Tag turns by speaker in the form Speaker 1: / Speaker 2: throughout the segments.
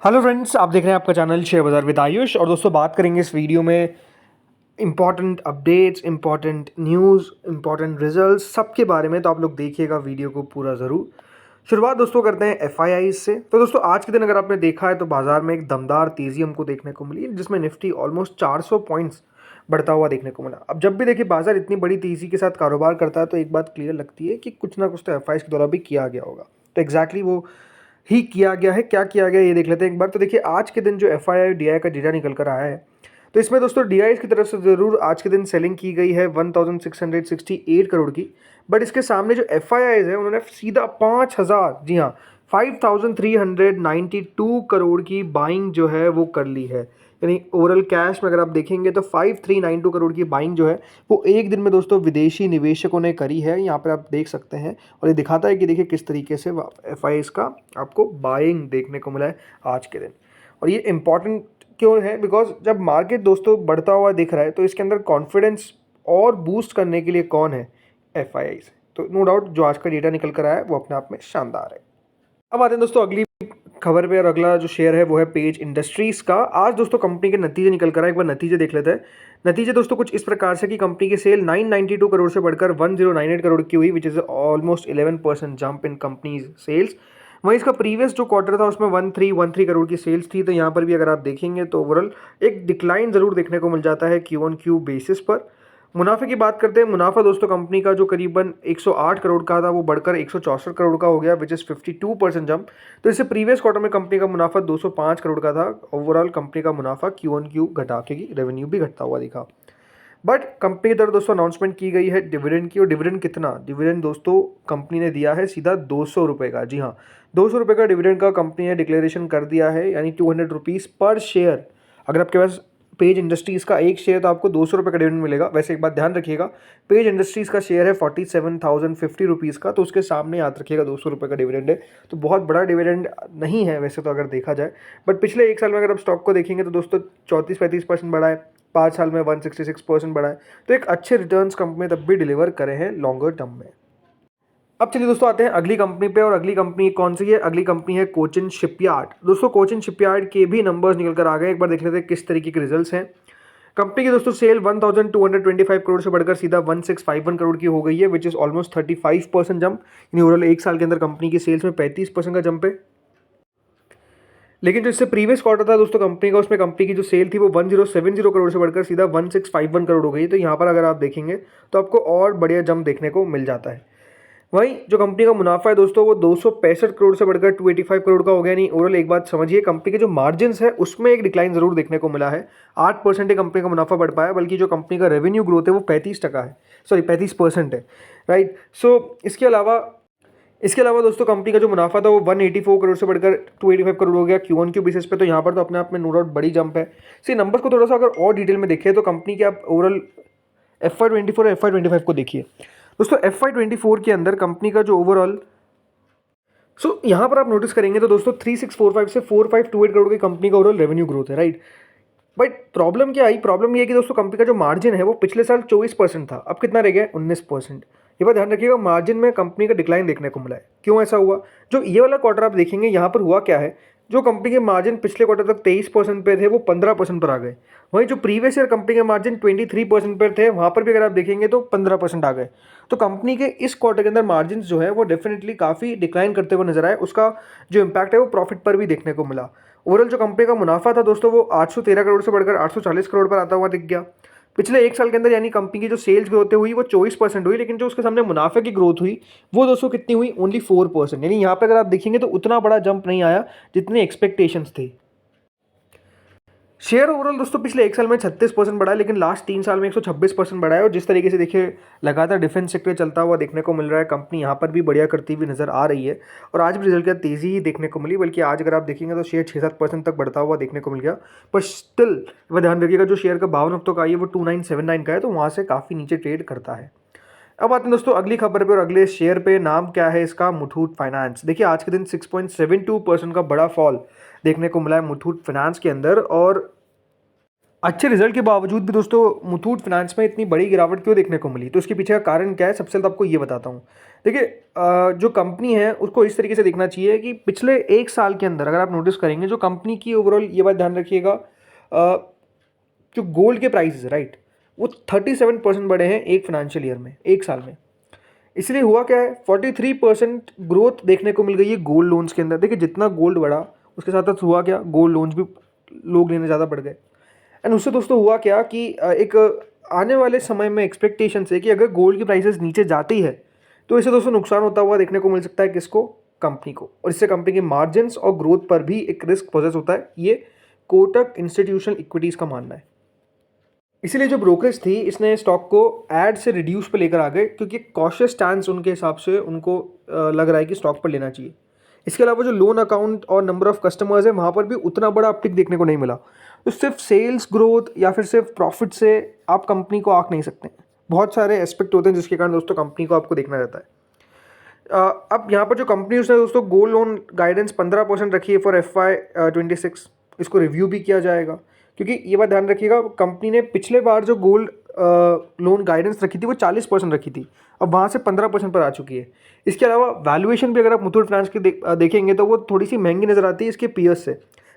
Speaker 1: Hello friends, आप देख रहे हैं आपका चैनल शेयर बाजार विद आयुष। और दोस्तों, बात करेंगे इस वीडियो में important updates, important news, important results सबके बारे में। तो आप लोग देखिएगा वीडियो को पूरा ज़रूर। शुरुआत दोस्तों करते हैं एफआईआई से। तो दोस्तों, आज के दिन अगर आपने देखा है तो बाजार में एक दमदार तेज़ी हमको देखने को मिली, जिसमें निफ्टी ऑलमोस्ट 400 पॉइंट्स बढ़ता हुआ देखने को मिला। अब जब भी देखिए बाजार इतनी बड़ी तेज़ी के साथ कारोबार करता है तो एक बात क्लियर लगती है कि कुछ ना कुछ तो एफआईआई के द्वारा भी किया गया होगा। तो एग्जैक्टली वो ही किया गया है। क्या किया गया ये देख लेते हैं एक बार। तो देखिए, आज के दिन जो एफआईआई डीआई का डेटा निकल कर आया है, तो इसमें दोस्तों डीआई की तरफ से ज़रूर आज के दिन सेलिंग की गई है 1668 करोड़ की। बट इसके सामने जो एफआईआईज है उन्होंने सीधा 5000, जी हाँ, 5392 करोड़ की बाइंग जो है वो कर ली है। यानी ओवरऑल कैश में अगर आप देखेंगे तो 5392 करोड़ की बाइंग जो है वो एक दिन में दोस्तों विदेशी निवेशकों ने करी है। यहाँ पर आप देख सकते हैं और ये दिखाता है कि देखिए किस तरीके से एफआईआईज का आपको बाइंग देखने को मिला है आज के दिन। और ये इंपॉर्टेंट क्यों है? बिकॉज जब मार्केट दोस्तों बढ़ता हुआ दिख रहा है तो इसके अंदर कॉन्फिडेंस और बूस्ट करने के लिए कौन है? एफआईआई से। तो नो डाउट जो आज का डेटा निकल कर आया है वो अपने आप में शानदार है। अब आते हैं दोस्तों अगली खबर पे। और अगला जो शेयर है वो है पेज इंडस्ट्रीज का। आज दोस्तों कंपनी के नतीजे निकल कर आए, एक बार नतीजे देख लेते हैं। नतीजे दोस्तों कुछ इस प्रकार से कि कंपनी की सेल 992 करोड़ से बढ़कर 1098 करोड़ की हुई, which is almost 11% jump in companies sales. वहीं इसका प्रीवियस जो क्वार्टर था उसमें 1313 करोड़ की सेल्स थी। तो यहाँ पर भी अगर आप देखेंगे तो ओवरऑल एक डिक्लाइन जरूर देखने को मिल जाता है क्यू ऑन क्यू बेसिस पर। मुनाफे की बात करते हैं। मुनाफा दोस्तों कंपनी का जो करीबन 108 करोड़ का था वो बढ़कर 164 करोड़ का हो गया, विच इज़ 52% जंप। तो इससे प्रीवियस क्वार्टर में कंपनी का मुनाफा 205 करोड़ का था। ओवरऑल कंपनी का मुनाफा क्यू ऑन क्यू घटा के रेवेन्यू भी घटता हुआ दिखा। बट कंपनी की तरफ दोस्तों अनाउंसमेंट की गई है डिविडेंड की। और डिविडेंड कितना? डिविडेंड दोस्तों कंपनी ने दिया है सीधा 200 रुपये का। जी हाँ, 200 रुपये का डिविडेंड का कंपनी ने डिक्लेरेशन कर दिया है, यानी 200 रुपीज़ पर शेयर। अगर आपके पास पेज इंडस्ट्रीज़ का एक शेयर तो आपको 200 रुपये का डिविडेंड मिलेगा। वैसे एक बात ध्यान रखिएगा, पेज इंडस्ट्रीज़ का शेयर है 47,050 रुपीज़ का, तो उसके सामने याद रखिएगा 200 रुपये का डिविडेंड है। तो बहुत बड़ा डिविडेंड नहीं है वैसे तो अगर देखा जाए। बट पिछले एक साल में अगर आप स्टॉक को देखेंगे तो दोस्तों 34-35% बढ़ा है, 5 साल में 166% बढ़ा है। तो एक अच्छे रिटर्न्स कंपनी तब भी डिलीवर करे हैं लॉन्गर टर्म में। अब चलिए दोस्तों आते हैं अगली कंपनी पे। और अगली कंपनी कौन सी है? अगली कंपनी है कोचिन शिपयार्ड। दोस्तों कोचिन शिपयार्ड के भी नंबर्स निकल कर आ गए। एक बार देख लेते हैं किस तरीके के रिजल्ट्स हैं। कंपनी की दोस्तों सेल 1225 करोड़ से बढ़कर सीधा 1651 करोड़ की हो गई है, विच इज़ ऑलमोस्ट 35% जंप। यानी ओवरऑल एक साल के अंदर कंपनी की सेल्स में 35% का जंप है। लेकिन जो इससे प्रीवियस क्वार्टर था दोस्तों कंपनी का, उसमें कंपनी की जो सेल थी वो 1070 करोड़ से बढ़कर सीधा 1651 करोड़ हो गई। तो यहाँ पर अगर आप देखेंगे तो आपको और बढ़िया जंप देखने को मिल जाता है। वहीं जो कंपनी का मुनाफा है दोस्तों वो 265 करोड़ से बढ़कर 285 करोड़ का हो गया। नहीं ओवरऑल एक बात समझिए, कंपनी के जो मार्जिन्स है उसमें एक डिक्लाइन जरूर देखने को मिला है। 8% ही कंपनी का मुनाफा बढ़ पाया, बल्कि जो कंपनी का रेवेन्यू ग्रोथ है वो 35% है, सॉरी 35% है, राइट। सो इसके अलावा दोस्तों कंपनी का जो मुनाफा था वो 184 करोड़ से बढ़कर 285 करोड़ हो गया क्यू ऑन क्यू बेसिस पे। तो यहाँ पर तो अपने आप में नो डाउट बड़ी जंप है। सी नंबर्स को थोड़ा सा अगर और डिटेल में देखें तो कंपनी के आप ओवरऑल FY24 और FY25 को देखिए। दोस्तों FY24 के अंदर कंपनी का जो ओवरऑल यहाँ पर आप नोटिस करेंगे तो दोस्तों 3645 से 4528 करोड़ की कंपनी का ओवरऑल रेवेन्यू ग्रोथ है, राइट। बट प्रॉब्लम क्या आई? प्रॉब्लम ये है कि दोस्तों कंपनी का जो मार्जिन है वो पिछले साल 24% था, अब कितना रह गया? 19%। ये बात ध्यान रखिएगा, मार्जिन में कंपनी का डिक्लाइन देखने को मिला है। क्यों ऐसा हुआ? जो ये वाला क्वार्टर आप देखेंगे यहाँ पर हुआ क्या है, जो कंपनी के मार्जिन पिछले क्वार्टर तक 23% पे थे वो 15% पर आ गए। वहीं जो प्रीवियस ईयर कंपनी के मार्जिन 23% पर थे वहाँ पर भी अगर आप देखेंगे तो 15% आ गए। तो कंपनी के इस क्वार्टर के अंदर मार्जिन जो है वो डेफिनेटली काफ़ी डिक्लाइन करते हुए नजर आए। उसका जो इम्पैक्ट है वो प्रॉफिट पर भी देखने को मिला। ओवरऑल जो कंपनी का मुनाफा था दोस्तों वो 813 करोड़ से बढ़कर 840 करोड़ पर आता हुआ दिख गया पिछले एक साल के अंदर। यानी कंपनी की जो सेल्स ग्रोथ हुई वो 24% हुई, लेकिन जो उसके सामने मुनाफे की ग्रोथ हुई वो दोस्तों कितनी हुई? ओनली 4%। यानी यहाँ पे अगर आप देखेंगे तो उतना बड़ा जंप नहीं आया जितने एक्सपेक्टेशंस थे। शेयर ओवरऑल दोस्तों पिछले एक साल में 36% बढ़ा है, लेकिन लास्ट 3 साल में 126% बढ़ा है। और जिस तरीके से देखिए लगातार डिफेंस सेक्टर चलता हुआ देखने को मिल रहा है, कंपनी यहाँ पर भी बढ़िया करती हुई नजर आ रही है। और आज भी रिजल्ट का तेज़ी ही देखने को मिली, बल्कि आज अगर आप देखेंगे तो शेयर 6-7% तक बढ़ता हुआ देखने को मिल गया। पर स्टिल वह ध्यान रखिएगा जो शेयर का 52 हफ्तों का है वो 2979 का है, तो वहाँ से काफ़ी नीचे ट्रेड करता है। अब आते हैं दोस्तों अगली खबर पे। और अगले शेयर पे नाम क्या है इसका? मुथूट फाइनेंस। देखिए आज के दिन 6.72% का बड़ा फॉल देखने को मिला है मुथूट फाइनेंस के अंदर। और अच्छे रिजल्ट के बावजूद भी दोस्तों मुथूट फाइनेंस में इतनी बड़ी गिरावट क्यों देखने को मिली, तो इसके पीछे का कारण क्या है, सबसे पहले तो आपको ये बताता हूँ। देखिए, जो कंपनी है उसको इस तरीके से देखना चाहिए कि पिछले 1 साल के अंदर अगर आप नोटिस करेंगे, जो कंपनी की ओवरऑल, ये बात ध्यान रखिएगा, जो गोल्ड के प्राइस राइट, वो 37% बढ़े हैं एक फाइनेंशियल ईयर में, 1 साल में। इसलिए हुआ क्या है, 43% ग्रोथ देखने को मिल गई है गोल्ड लोन्स के अंदर। देखिए, जितना गोल्ड बढ़ा उसके साथ साथ हुआ क्या, गोल्ड लोन्स भी लोग लेने ज़्यादा बढ़ गए। एंड उससे दोस्तों हुआ क्या कि एक आने वाले समय में एक्सपेक्टेशन है कि अगर गोल्ड की प्राइसेस नीचे जाती है तो इससे दोस्तों नुकसान होता हुआ देखने को मिल सकता है किसको, कंपनी को, और इससे कंपनी के मार्जिन्स और ग्रोथ पर भी एक रिस्क पोजेस होता है। ये कोटक इंस्टीट्यूशनल इक्विटीज़ का मानना है। इसीलिए जो ब्रोकरेज थी इसने स्टॉक को ऐड से रिड्यूस पे लेकर आ गए, क्योंकि कॉशियस स्टैंस उनके हिसाब से उनको लग रहा है कि स्टॉक पर लेना चाहिए। इसके अलावा जो लोन अकाउंट और नंबर ऑफ कस्टमर्स है वहाँ पर भी उतना बड़ा अपटिक देखने को नहीं मिला। तो सिर्फ सेल्स ग्रोथ या फिर सिर्फ प्रॉफिट से आप कंपनी को आंक नहीं सकते। बहुत सारे एस्पेक्ट होते हैं जिसके कारण दोस्तों कंपनी को आपको देखना रहता है। अब यहाँ पर जो कंपनी उसने दोस्तों गोल्ड लोन गाइडेंस 15% रखी है फॉर FY26। इसको रिव्यू भी किया जाएगा, क्योंकि ये बात ध्यान रखिएगा, कंपनी ने पिछले बार जो गोल्ड लोन गाइडेंस रखी थी वो 40% रखी थी, अब वहाँ से 15% पर आ चुकी है। इसके अलावा वैल्यूएशन भी अगर आप मुथूट फाइनेंस की देखेंगे तो वो थोड़ी सी महंगी नज़र आती है इसके पीएस से।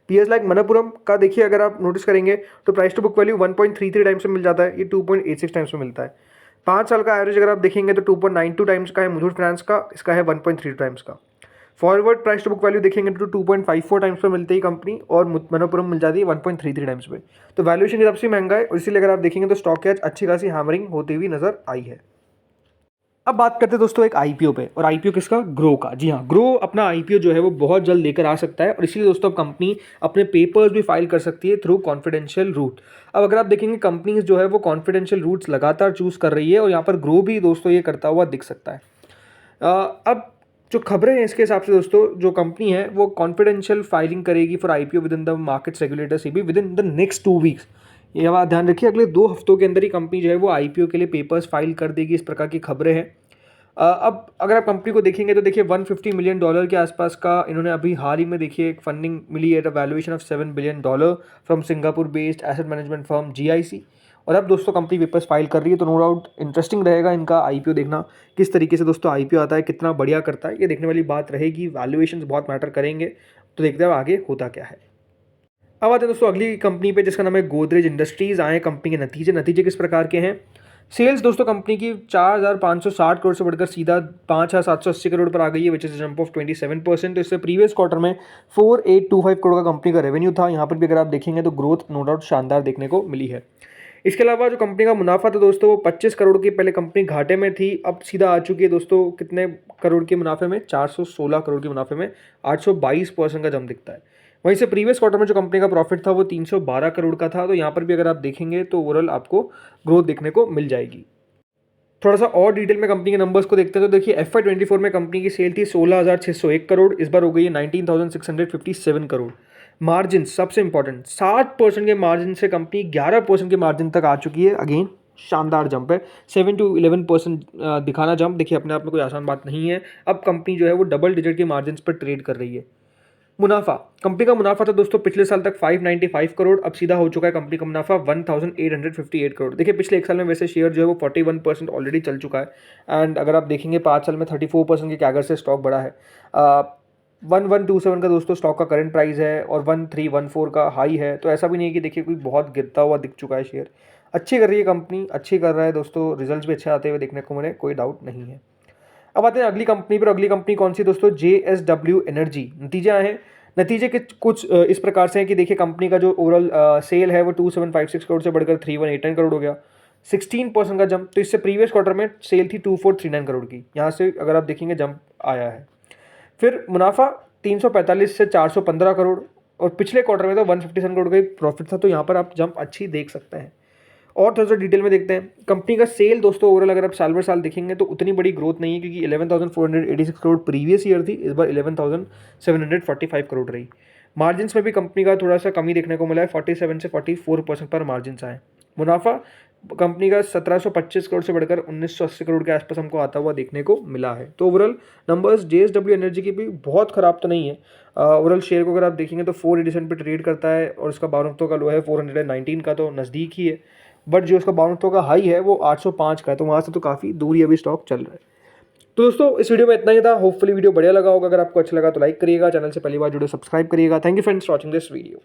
Speaker 1: पीएस लाइक मनप्पुरम का देखिए, अगर आप नोटिस करेंगे तो price to book value 1.33 times में मिल जाता है, ये 2.86 टाइम्स में मिलता है। 5 साल का एवरेज अगर आप देखेंगे तो 2.92 टाइम्स का है मुथूट फाइनेंस का, इसका है 1.3 टाइम्स का। Forward price to book value देखेंगे तो 2.54 टाइम्स पे मिलती है कंपनी, और मनप्पुरम मिल जाती है 1.33 टाइम्स पे। तो वैल्यूएशन हिसाब से महंगा है, और इसीलिए अगर आप देखेंगे तो स्टॉक की आज अच्छी खासी हैमरिंग होती हुई नजर आई है। अब बात करते हैं दोस्तों एक आईपीओ पे, और आईपीओ किसका, ग्रो का। जी हाँ, ग्रो अपना आईपीओ जो है वो बहुत जल्द लेकर आ सकता है, और इसीलिए दोस्तों अब कंपनी अपने पेपर्स भी फाइल कर सकती है थ्रू कॉन्फिडेंशियल रूट। अब अगर आप देखेंगे कंपनीज जो है वो कॉन्फिडेंशियल रूट्स लगातार चूज कर रही है, और यहाँ पर ग्रो भी दोस्तों ये करता हुआ दिख सकता है। अब जो खबरें हैं इसके हिसाब से दोस्तों, जो कंपनी है वो कॉन्फिडेंशियल फाइलिंग करेगी for IPO with in the markets regulator SEBI with in the next 2 weeks. ये बात ध्यान रखिए, अगले 2 हफ्तों के अंदर ही कंपनी जो है वो आईपीओ के लिए पेपर्स फाइल कर देगी, इस प्रकार की खबरें हैं। अब अगर आप कंपनी को देखेंगे तो देखिए $150 मिलियन के आसपास का इन्होंने अभी हाल ही में देखिए एक फंडिंग मिली है, valuation of $7 billion from Singapore based asset management firm GIC। और अब दोस्तों कंपनी पेपर्स फाइल कर रही है, तो नो डाउट इंटरेस्टिंग रहेगा इनका आईपीओ देखना, किस तरीके से दोस्तों आईपीओ आता है, कितना बढ़िया करता है, ये देखने वाली बात रहेगी। वैल्यूएशंस बहुत मैटर करेंगे, तो देखते हैं आगे होता क्या है। अब आते हैं दोस्तों अगली कंपनी पे जिसका नाम है गोदरेज इंडस्ट्रीज। आए कंपनी के नतीजे किस प्रकार के हैं। सेल्स दोस्तों कंपनी की 4,560 करोड़ से बढ़कर सीधा 5,780 करोड़ पर आ गई है, विच इज जंप ऑफ 27%। तो इससे प्रीवियस क्वार्टर में 4,825 करोड़ का कंपनी का रेवेन्यू था। यहाँ पर भी अगर आप देखेंगे तो ग्रोथ नो डाउट शानदार देखने को मिली है। इसके अलावा जो कंपनी का मुनाफा था दोस्तों वो 25 करोड़ की पहले कंपनी घाटे में थी, अब सीधा आ चुकी है दोस्तों कितने करोड़ के मुनाफे में, 416 करोड़ के मुनाफे में 822% का जंप दिखता है। वहीं से प्रीवियस क्वार्टर में जो कंपनी का प्रॉफिट था वो 312 करोड़ का था। तो यहाँ पर भी अगर आप देखेंगे तो ओवरऑल आपको ग्रोथ देखने को मिल जाएगी। थोड़ा सा और डिटेल में कंपनी के नंबर्स को देखते हैं तो देखिए FY24 में कंपनी की सेल थी 16,601 करोड़, इस बार हो गई है 19,657 करोड़। मार्जिन सबसे इंपॉर्टेंट, 60% के मार्जिन से कंपनी 11% के मार्जिन तक आ चुकी है। अगेन शानदार जंप है, 7 to 11% दिखाना जंप देखिए अपने आप में कोई आसान बात नहीं है। अब कंपनी जो है वो डबल डिजिट के मार्जिन पर ट्रेड कर रही है। मुनाफा, कंपनी का मुनाफा था दोस्तों पिछले साल तक 595 करोड़, अब सीधा हो चुका है कंपनी का मुनाफा 1858 करोड़। देखिए पिछले 1 साल में वैसे शेयर जो है वो 41% ऑलरेडी चल चुका है, एंड अगर आप देखेंगे 5 साल में 34% के कैगर से स्टॉक बढ़ा है। 1127 का दोस्तों स्टॉक का करंट प्राइस है, और 1314 का हाई है, तो ऐसा भी नहीं है कि देखिए कोई बहुत गिरता हुआ दिख चुका है शेयर। अच्छी कर रही है कंपनी, अच्छी कर रहा है दोस्तों, रिजल्ट्स भी अच्छे आते हुए देखने को मिले, कोई डाउट नहीं है। अब आते हैं अगली कंपनी पर। अगली कंपनी कौन सी दोस्तों, JSW एनर्जी। नतीजे आए हैं, नतीजे के कुछ इस प्रकार से हैं कि देखिए कंपनी का जो ओवरऑल सेल है वो 2756 करोड़ से बढ़कर 3189 करोड़ हो गया, 16% का जंप। तो इससे प्रीवियस क्वार्टर में सेल थी 2439 करोड़ की, यहाँ से अगर आप देखेंगे जंप आया है। फिर मुनाफा 345 से 415 करोड़, और पिछले क्वार्टर में तो 157 करोड़ का प्रॉफिट था, तो यहाँ पर आप जंप अच्छी देख सकते हैं। और थोड़ा सा डिटेल में देखते हैं कंपनी का सेल दोस्तों। ओवरऑल अगर आप साल भर साल देखेंगे तो उतनी बड़ी ग्रोथ नहीं है, क्योंकि 11,486 करोड़ प्रीवियस ईयर थी, इस बार 11,745 करोड़ रही। मार्जिन्स में भी कंपनी का थोड़ा सा कमी देखने को मिला है, 47 से 44% पर मार्जिन्स आए। मुनाफा कंपनी का 1725 करोड़ से बढ़कर 1980 करोड़ के आसपास हमको आता हुआ देखने को मिला है। तो ओवरऑल नंबर्स जेएसडब्ल्यू एनर्जी की भी बहुत ख़राब तो नहीं है। ओवरऑल शेयर को अगर आप देखेंगे तो 487 पे ट्रेड करता है और उसका 52 हफ्तों का लो है 419 का, तो नज़दीक ही है। बट जो उसका 52 हफ्तों का हाई है वो 805 का है, तो वहाँ से तो काफ़ी दूर ही अभी स्टॉक चल रहा है। तो दोस्तों इस वीडियो में इतना ही था। होपफुली वीडियो बढ़िया लगा होगा। अगर आपको अच्छा लगा तो लाइक करिएगा, चैनल से पहली बार जुड़े सब्सक्राइब करिएगा। Thank you friends for watching this video.